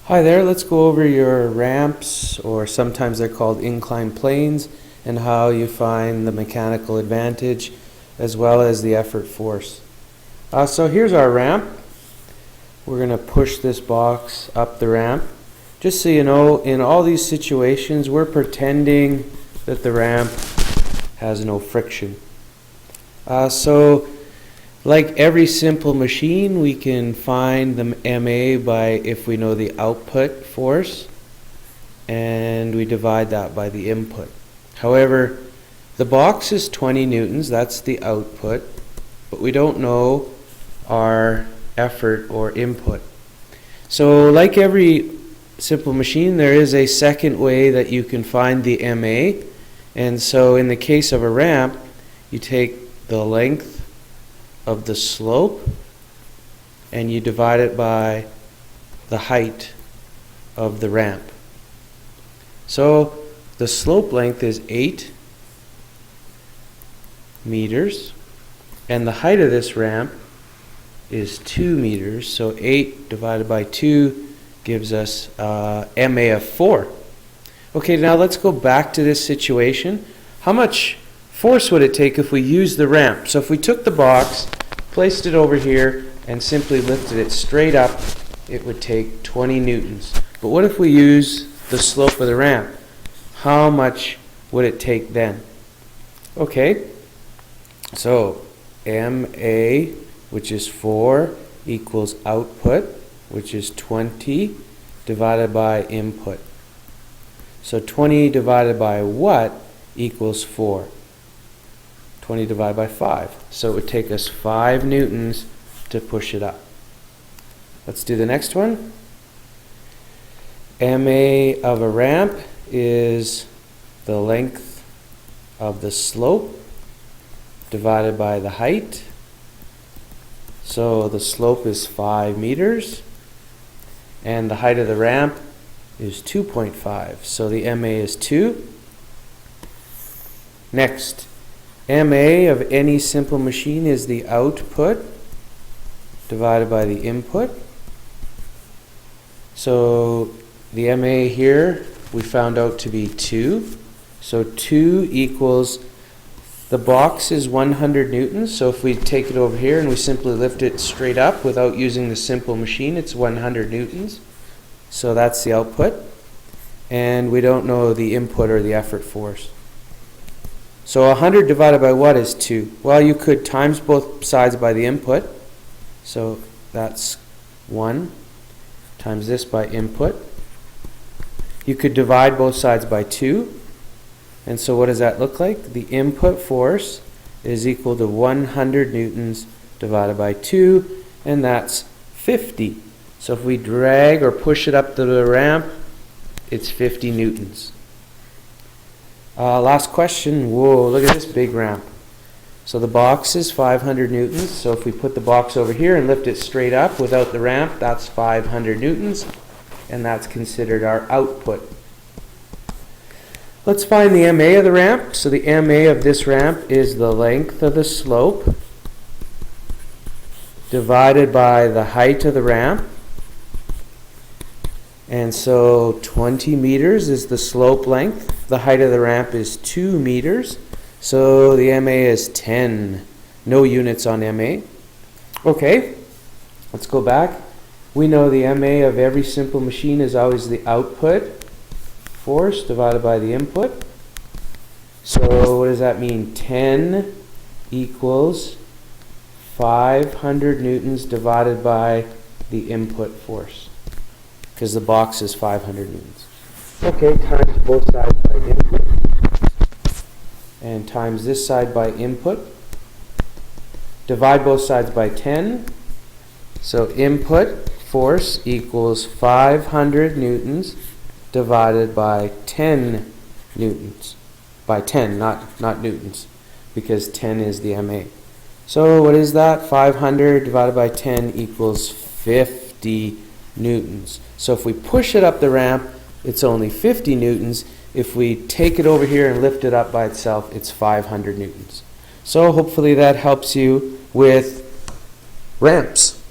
Hi there, let's go over your ramps, or sometimes they're called inclined planes, and how you find the mechanical advantage as well as the effort force. So here's our ramp. We're going to push this box up the ramp. Just so you know, in all these situations, we're pretending that the ramp has no friction. So like every simple machine, we can find the MA by if we know the output force, and we divide that by the input. However, the box is 20 newtons, that's the output, but we don't know our effort or input. So like every simple machine, there is a second way that you can find the MA. And so in the case of a ramp, you take the length of the slope and you divide it by the height of the ramp. So the slope length is 8 meters and the height of this ramp is 2 meters. So 8 divided by 2 gives us MA of 4. Okay, now let's go back to this situation. How much force would it take if we used the ramp? So if we took the box, placed it over here, and simply lifted it straight up, it would take 20 newtons. But what if we use the slope of the ramp? How much would it take then? Okay, so MA, which is 4, equals output, which is 20, divided by input. So 20 divided by what equals 4? 20 divided by 5. So it would take us 5 newtons to push it up. Let's do the next one. MA of a ramp is the length of the slope divided by the height. So the slope is 5 meters and the height of the ramp is 2.5. So the MA is 2. Next, MA of any simple machine is the output divided by the input. So the MA here we found out to be 2. So 2 equals, the box is 100 newtons. So if we take it over here and we simply lift it straight up without using the simple machine, it's 100 newtons. So that's the output. And we don't know the input or the effort force. So 100 divided by what is 2? Well, you could times both sides by the input. So that's 1 times this by input. You could divide both sides by 2. And so what does that look like? The input force is equal to 100 newtons divided by 2, and that's 50. So if we drag or push it up to the ramp, it's 50 newtons. Last question. Whoa, look at this big ramp. So the box is 500 newtons. So if we put the box over here and lift it straight up without the ramp, that's 500 newtons. And that's considered our output. Let's find the MA of the ramp. So the MA of this ramp is the length of the slope divided by the height of the ramp. And so 20 meters is the slope length. The height of the ramp is 2 meters. So the MA is 10. No units on MA. Okay, let's go back. We know the MA of every simple machine is always the output force divided by the input. So what does that mean? 10 equals 500 newtons divided by the input force, because the box is 500 newtons. Okay, times both sides by input, and times this side by input. Divide both sides by 10. So input force equals 500 newtons divided by 10 newtons. By 10, not newtons, because 10 is the MA. So what is that? 500 divided by 10 equals 50 newtons. So if we push it up the ramp, it's only 50 newtons. If we take it over here and lift it up by itself, it's 500 newtons. So hopefully that helps you with ramps.